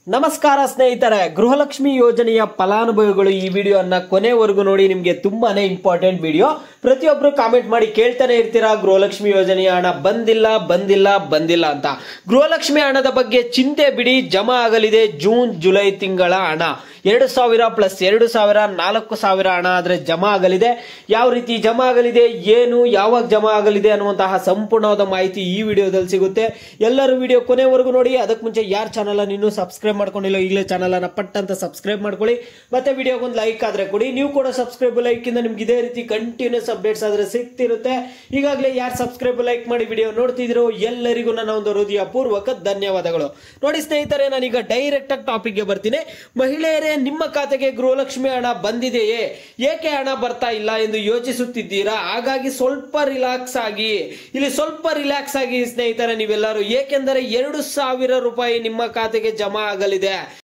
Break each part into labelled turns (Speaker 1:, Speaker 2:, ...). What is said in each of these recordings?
Speaker 1: ನಮಸ್ಕಾರ ಸ್ನೇಹಿತರೆ, ಗೃಹಲಕ್ಷ್ಮಿ ಯೋಜನೆಯ ಫಲಾನುಭವಿಗಳು ಈ ವಿಡಿಯೋನ ಕೊನೆವರೆಗೂ ನೋಡಿ. ನಿಮಗೆ ತುಂಬಾನೇ ಇಂಪಾರ್ಟೆಂಟ್ ವಿಡಿಯೋ. ಪ್ರತಿಯೊಬ್ರು ಕಾಮೆಂಟ್ ಮಾಡಿ ಕೇಳ್ತಾನೆ ಇರ್ತೀರಾ, ಗೃಹಲಕ್ಷ್ಮಿ ಯೋಜನೆಯ ಹಣ ಬಂದಿಲ್ಲ ಬಂದಿಲ್ಲ ಬಂದಿಲ್ಲ ಅಂತ. ಗೃಹಲಕ್ಷ್ಮಿ ಹಣದ ಬಗ್ಗೆ ಚಿಂತೆ ಬಿಡಿ, ಜಮಾ ಆಗಲಿದೆ ಜೂನ್ ಜುಲೈ ತಿಂಗಳ ಹಣ. 2,000 ಪ್ಲಸ್ 2,000 4,000 ಹಣ ಆದ್ರೆ ಜಮಾ ಆಗಲಿದೆ. ಯಾವ ರೀತಿ ಜಮಾ ಆಗಲಿದೆ, ಏನು, ಯಾವಾಗ ಜಮಾ ಆಗಲಿದೆ ಅನ್ನುವಂತಹ ಸಂಪೂರ್ಣವಾದ ಮಾಹಿತಿ ಈ ವಿಡಿಯೋದಲ್ಲಿ ಸಿಗುತ್ತೆ. ಎಲ್ಲರೂ ವಿಡಿಯೋ ಕೊನೆವರೆಗೂ ನೋಡಿ. ಅದಕ್ಕೆ ಮುಂಚೆ ಯಾರು ಚಾನಲ್ ಅನ್ನು ಇನ್ನೂ ಸಬ್ಸ್ಕ್ರೈಬ್ ಮಾಡ್ಕೊಂಡಿಲ್ಲ, ಈಗಲೇ ಚಾನಲ್ ಅನ್ನ ಪಟ್ ಅಂತ ಸಬ್ಸ್ಕ್ರೈಬ್ ಮಾಡ್ಕೊಳ್ಳಿ. ಮತ್ತೆ ವಿಡಿಯೋಗೆ ಒಂದು ಲೈಕ್ ಆದ್ರೆ ಕೊಡಿ. ನೀವು ಕೂಡ ಸಬ್ಸ್ಕ್ರೈಬ್ ಲೈಕ್ ಇಂದ ನಿಮ್ಗೆ ಇದೇ ರೀತಿ ಕಂಟಿನ್ಯೂಸ್ ಅಪ್ಡೇಟ್ಸ್ ಆದ್ರೆ ಸಿಗ್ತಿರುತ್ತೆ. ಈಗಾಗಲೇ ಯಾರು ಸಬ್ಸ್ಕ್ರೈಬ್ ಲೈಕ್ ಮಾಡಿ ವಿಡಿಯೋ ನೋಡ್ತಿದ್ರು ಎಲ್ಲರಿಗೂ ನನ್ನ ಒಂದು ಹೃದಯ ಪೂರ್ವಕ ಧನ್ಯವಾದಗಳು. ನೋಡಿ ಸ್ನೇಹಿತರೆ, ನಾನೀಗ ಡೈರೆಕ್ಟ್ ಆಗಿ ಟಾಪಿಕ್ ಗೆ ಬರ್ತೀನಿ. ಮಹಿಳೆಯರೇ, ನಿಮ್ಮ ಖಾತೆಗೆ ಗೃಹಲಕ್ಷ್ಮಿ ಹಣ ಬಂದಿದೆಯೇ, ಏಕೆ ಹಣ ಬರ್ತಾ ಇಲ್ಲ ಎಂದು ಯೋಚಿಸುತ್ತಿದ್ದೀರಾ? ಹಾಗಾಗಿ ಸ್ವಲ್ಪ ರಿಲ್ಯಾಕ್ಸ್ ಆಗಿ, ಇಲ್ಲಿ ಸ್ವಲ್ಪ ರಿಲ್ಯಾಕ್ಸ್ ಆಗಿ ಸ್ನೇಹಿತರೆ ನೀವೆಲ್ಲರೂ. ಏಕೆಂದರೆ 2,000 ರೂಪಾಯಿ ನಿಮ್ಮ ಖಾತೆಗೆ ಜಮಾ ಆಗಲಿದೆ.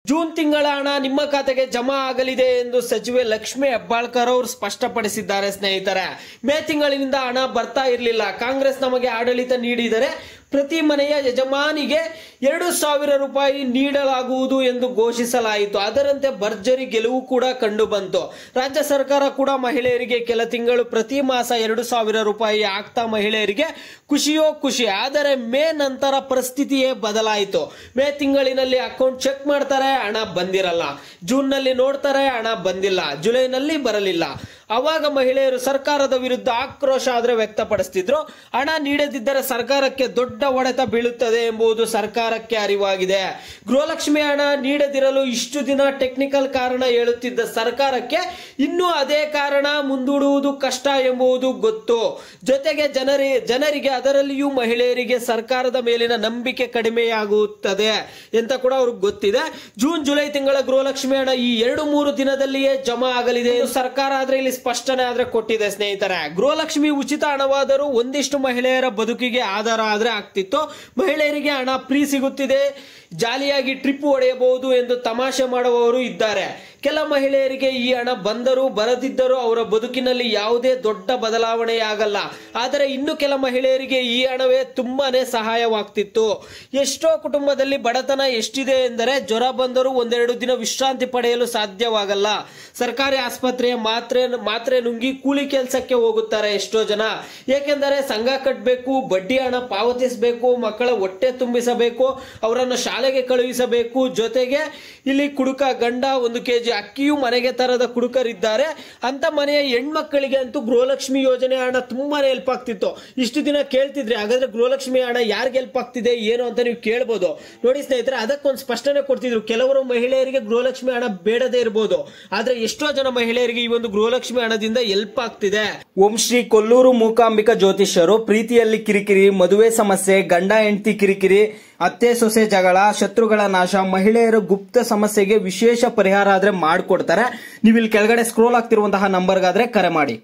Speaker 1: ಜೂನ್ ತಿಂಗಳ ಹಣ ನಿಮ್ಮ ಖಾತೆಗೆ ಜಮಾ ಆಗಲಿದೆ ಎಂದು ಸಚಿವೆ ಲಕ್ಷ್ಮಿ ಹೆಬ್ಬಾಳ್ಕರ್ ಅವರು ಸ್ಪಷ್ಟಪಡಿಸಿದ್ದಾರೆ. ಸ್ನೇಹಿತರೆ, ಮೇ ತಿಂಗಳಿನಿಂದ ಹಣ ಬರ್ತಾ ಇರಲಿಲ್ಲ. ಕಾಂಗ್ರೆಸ್ ನಮಗೆ ಆಡಳಿತ ನೀಡಿದರೆ ಪ್ರತಿ ಮನೆಯ ಯಜಮಾನಿಗೆ 2,000 ರೂಪಾಯಿ ನೀಡಲಾಗುವುದು ಎಂದು ಘೋಷಿಸಲಾಯಿತು. ಅದರಂತೆ ಭರ್ಜರಿ ಗೆಲುವು ಕೂಡ ಕಂಡು ಬಂತು. ರಾಜ್ಯ ಸರ್ಕಾರ ಕೂಡ ಮಹಿಳೆಯರಿಗೆ ಕೆಲ ತಿಂಗಳು ಪ್ರತಿ ಮಾಸ 2,000 ರೂಪಾಯಿ ಆಗ್ತಾ ಮಹಿಳೆಯರಿಗೆ ಖುಷಿಯೋ ಖುಷಿ. ಆದರೆ ಮೇ ನಂತರ ಪರಿಸ್ಥಿತಿಯೇ ಬದಲಾಯಿತು. ಮೇ ತಿಂಗಳಿನಲ್ಲಿ ಅಕೌಂಟ್ ಚೆಕ್ ಮಾಡ್ತಾರೆ, ಹಣ ಬಂದಿರಲ್ಲ. ಜೂನ್ ನಲ್ಲಿ ನೋಡ್ತಾರೆ, ಹಣ ಬಂದಿಲ್ಲ. ಜುಲೈನಲ್ಲಿ ಬರಲಿಲ್ಲ. ಅವಾಗ ಮಹಿಳೆಯರು ಸರ್ಕಾರದ ವಿರುದ್ಧ ಆಕ್ರೋಶ ಆದ್ರೆ ವ್ಯಕ್ತಪಡಿಸ್ತಿದ್ರು. ಹಣ ನೀಡದಿದ್ದರೆ ಸರ್ಕಾರಕ್ಕೆ ದೊಡ್ಡ ಹೊಡೆತ ಬೀಳುತ್ತದೆ ಎಂಬುದು ಸರ್ಕಾರಕ್ಕೆ ಅರಿವಾಗಿದೆ. ಗೃಹಲಕ್ಷ್ಮಿ ಹಣ ನೀಡದಿರಲು ಇಷ್ಟು ದಿನ ಟೆಕ್ನಿಕಲ್ ಕಾರಣ ಹೇಳುತ್ತಿದ್ದ ಸರ್ಕಾರಕ್ಕೆ ಇನ್ನೂ ಅದೇ ಕಾರಣ ಮುಂದೂಡುವುದು ಕಷ್ಟ ಎಂಬುದು ಗೊತ್ತು. ಜೊತೆಗೆ ಜನರಿಗೆ, ಅದರಲ್ಲಿಯೂ ಮಹಿಳೆಯರಿಗೆ ಸರ್ಕಾರದ ಮೇಲಿನ ನಂಬಿಕೆ ಕಡಿಮೆಯಾಗುತ್ತದೆ ಅಂತ ಕೂಡ ಅವ್ರಿಗೆ ಗೊತ್ತಿದೆ. ಜೂನ್ ಜುಲೈ ತಿಂಗಳ ಗೃಹಲಕ್ಷ್ಮಿ ಹಣ ಈ 2-3 ದಿನದಲ್ಲಿಯೇ ಜಮಾ ಆಗಲಿದೆ. ಸರ್ಕಾರ ಆದ್ರೆ ಇಲ್ಲಿ ಸ್ಪಷ್ಟನೆ ಆದ್ರೆ ಕೊಟ್ಟಿದೆ. ಸ್ನೇಹಿತರೆ, ಗೃಹಲಕ್ಷ್ಮಿ ಉಚಿತ ಹಣವಾದರೂ ಒಂದಿಷ್ಟು ಮಹಿಳೆಯರ ಬದುಕಿಗೆ ಆಧಾರ ಆದ್ರೆ ಆಗ್ತಿತ್ತು. ಮಹಿಳೆಯರಿಗೆ ಹಣ ಫ್ರೀ ಸಿಗುತ್ತಿದೆ, ಜಾಲಿಯಾಗಿ ಟ್ರಿಪ್ ಹೊಡೆಯಬಹುದು ಎಂದು ತಮಾಷೆ ಮಾಡುವವರು ಇದ್ದಾರೆ. ಕೆಲ ಮಹಿಳೆಯರಿಗೆ ಈ ಹಣ ಬಂದರೂ ಬರದಿದ್ದರೂ ಅವರ ಬದುಕಿನಲ್ಲಿ ಯಾವುದೇ ದೊಡ್ಡ ಬದಲಾವಣೆಯಾಗಲ್ಲ. ಆದರೆ ಇನ್ನು ಕೆಲ ಮಹಿಳೆಯರಿಗೆ ಈ ಹಣವೇ ತುಂಬಾನೇ ಸಹಾಯವಾಗ್ತಿತ್ತು. ಎಷ್ಟೋ ಕುಟುಂಬದಲ್ಲಿ ಬಡತನ ಎಷ್ಟಿದೆ ಎಂದರೆ ಜ್ವರ ಬಂದರೂ 1-2 ದಿನ ವಿಶ್ರಾಂತಿ ಪಡೆಯಲು ಸಾಧ್ಯವಾಗಲ್ಲ. ಸರ್ಕಾರಿ ಆಸ್ಪತ್ರೆಯ ಮಾತ್ರೆ ನುಂಗಿ ಕೂಲಿ ಕೆಲಸಕ್ಕೆ ಹೋಗುತ್ತಾರೆ ಎಷ್ಟೋ ಜನ. ಏಕೆಂದರೆ ಸಂಘ ಕಟ್ಟಬೇಕು, ಬಡ್ಡಿ ಹಣ ಪಾವತಿಸಬೇಕು, ಮಕ್ಕಳ ಹೊಟ್ಟೆ ತುಂಬಿಸಬೇಕು, ಅವರನ್ನು ಶಾಲೆಗೆ ಕಳುಹಿಸಬೇಕು. ಜೊತೆಗೆ ಇಲ್ಲಿ ಕುಡುಕ ಗಂಡ 1 kg ಅಕ್ಕಿಯೂ ಮನೆಗೆ ತರದ ಕುಡುಕರಿದ್ದಾರೆ. ಅಂತ ಮನೆಯ ಹೆಣ್ಮಕ್ಕಳಿಗೆ ಅಂತೂ ಗೃಹಲಕ್ಷ್ಮಿ ಯೋಜನೆ ಹಣ ತುಂಬಾನೇ ಹೆಲ್ಪ್ ಆಗ್ತಿತ್ತು. ಇಷ್ಟು ದಿನ ಕೇಳ್ತಿದ್ರೆ ಹಾಗಾದ್ರೆ ಗೃಹಲಕ್ಷ್ಮಿ ಹಣ ಯಾರಿಗೆ ಹೆಲ್ಪ್ ಆಗ್ತಿದೆ ಏನು ಅಂತ ನೀವು ಕೇಳಬಹುದು. ನೋಡಿ ಸ್ನೇಹಿತರೆ, ಅದಕ್ಕೊಂದು ಸ್ಪಷ್ಟನೆ ಕೊಡ್ತಿದ್ರು. ಕೆಲವರು ಮಹಿಳೆಯರಿಗೆ ಗೃಹಲಕ್ಷ್ಮಿ ಹಣ ಬೇಡದೇ ಇರಬಹುದು, ಆದ್ರೆ ಎಷ್ಟೋ ಜನ ಮಹಿಳೆಯರಿಗೆ ಈ ಒಂದು ಗೃಹಲಕ್ಷ್ಮಿ ಹಣದಿಂದ ಹೆಲ್ಪ್ ಆಗ್ತಿದೆ. ಓಂ ಶ್ರೀ ಕೊಲ್ಲೂರು ಮೂಕಾಂಬಿಕಾ ಜ್ಯೋತಿಷ್ಯರು ಪ್ರೀತಿಯಲ್ಲಿ ಕಿರಿಕಿರಿ, ಮದುವೆ ಸಮಸ್ಯೆ, ಗಂಡ ಹೆಂಡತಿ ಕಿರಿಕಿರಿ, ಅತ್ತೆ ಸೊಸೆ ಜಗಳ, ಶತ್ರುಗಳ ನಾಶ, ಮಹಿಳೆಯರ ಗುಪ್ತ ಸಮಸ್ಯೆಗೆ ವಿಶೇಷ ಪರಿಹಾರ ಆದ್ರೆ ಮಾಡಿಕೊಡ್ತಾರೆ. ನೀವು ಇಲ್ಲಿ ಕೆಳಗಡೆ ಸ್ಕ್ರೋಲ್ ಆಗ್ತಿರುವಂತಹ ನಂಬರ್ಗಾದ್ರೆ ಕರೆ ಮಾಡಿ.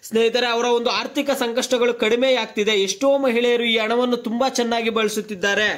Speaker 1: ಸ್ನೇಹಿತರೆ, ಅವರ ಒಂದು ಆರ್ಥಿಕ ಸಂಕಷ್ಟಗಳು ಕಡಿಮೆ ಆಗ್ತಿದೆ. ಎಷ್ಟೋ ಮಹಿಳೆಯರು ಈ ಹಣವನ್ನು ತುಂಬಾ ಚೆನ್ನಾಗಿ ಬಳಸುತ್ತಿದ್ದಾರೆ.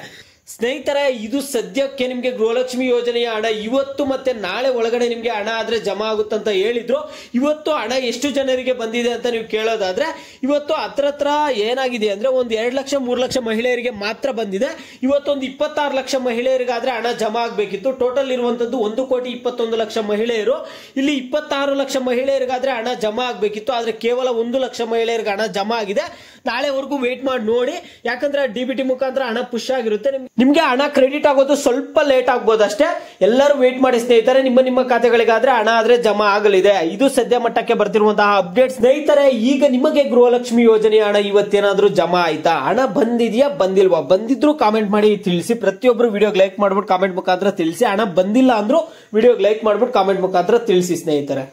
Speaker 1: ಸ್ನೇಹಿತರೆ, ಇದು ಸದ್ಯಕ್ಕೆ ನಿಮ್ಗೆ ಗೃಹಲಕ್ಷ್ಮಿ ಯೋಜನೆಯ ಹಣ ಇವತ್ತು ಮತ್ತೆ ನಾಳೆ ಒಳಗಡೆ ನಿಮ್ಗೆ ಹಣ ಆದ್ರೆ ಜಮಾ ಆಗುತ್ತಂತ ಹೇಳಿದ್ರು. ಇವತ್ತು ಹಣ ಎಷ್ಟು ಜನರಿಗೆ ಬಂದಿದೆ ಅಂತ ನೀವು ಕೇಳೋದಾದ್ರೆ ಇವತ್ತು ಹತ್ರ ಏನಾಗಿದೆ ಅಂದ್ರೆ 2 ಲಕ್ಷ 3 ಲಕ್ಷ ಮಹಿಳೆಯರಿಗೆ ಮಾತ್ರ ಬಂದಿದೆ. ಇವತ್ತೊಂದು 26 ಲಕ್ಷ ಮಹಿಳೆಯರಿಗಾದ್ರೆ ಹಣ ಜಮಾ ಆಗ್ಬೇಕಿತ್ತು. ಟೋಟಲ್ ಇರುವಂತದ್ದು 1,21,00,000 ಮಹಿಳೆಯರು. ಇಲ್ಲಿ 26 ಲಕ್ಷ ಮಹಿಳೆಯರಿಗಾದ್ರೆ ಹಣ ಜಮಾ ಆಗ್ಬೇಕಿತ್ತು. ಆದ್ರೆ ಕೇವಲ 1 ಲಕ್ಷ ಮಹಿಳೆಯರಿಗೆ ಹಣ ಜಮಾ ಆಗಿದೆ. ನಾಳೆವರೆಗೂ ವೇಟ್ ಮಾಡಿ ನೋಡಿ, ಯಾಕಂದ್ರೆ DBT ಮುಖಾಂತರ ಹಣ ಪುಷ್ ಆಗಿರುತ್ತೆ. ನಿಮ್ಗೆ ಹಣ ಕ್ರೆಡಿಟ್ ಆಗೋದು ಸ್ವಲ್ಪ ಲೇಟ್ ಆಗ್ಬೋದು ಅಷ್ಟೇ. ಎಲ್ಲರೂ ವೇಟ್ ಮಾಡಿ ಸ್ನೇಹಿತರೆ, ನಿಮ್ಮ ಖಾತೆಗಳಿಗಾದ್ರೆ ಹಣ ಆದ್ರೆ ಜಮಾ ಆಗಲಿದೆ. ಇದು ಸದ್ಯ ಮಟ್ಟಕ್ಕೆ ಬರ್ತಿರುವಂತಹ ಅಪ್ಡೇಟ್. ಸ್ನೇಹಿತರೆ, ಈಗ ನಿಮಗೆ ಗೃಹಲಕ್ಷ್ಮಿ ಯೋಜನೆಯ ಹಣ ಇವತ್ತೇನಾದ್ರೂ ಜಮಾ ಆಯ್ತಾ? ಹಣ ಬಂದಿದ್ಯಾ ಬಂದಿಲ್ವಾ? ಬಂದಿದ್ರು ಕಾಮೆಂಟ್ ಮಾಡಿ ತಿಳಿಸಿ. ಪ್ರತಿಯೊಬ್ರು ವಿಡಿಯೋಗೆ ಲೈಕ್ ಮಾಡ್ಬಿಟ್ಟು ಕಾಮೆಂಟ್ ಮುಖಾಂತರ ತಿಳಿಸಿ. ಹಣ ಬಂದಿಲ್ಲ ಅಂದ್ರೂ ವಿಡಿಯೋಗೆ ಲೈಕ್ ಮಾಡ್ಬಿಟ್ಟು ಕಾಮೆಂಟ್ ಮುಖಾಂತರ ತಿಳಿಸಿ ಸ್ನೇಹಿತರೆ.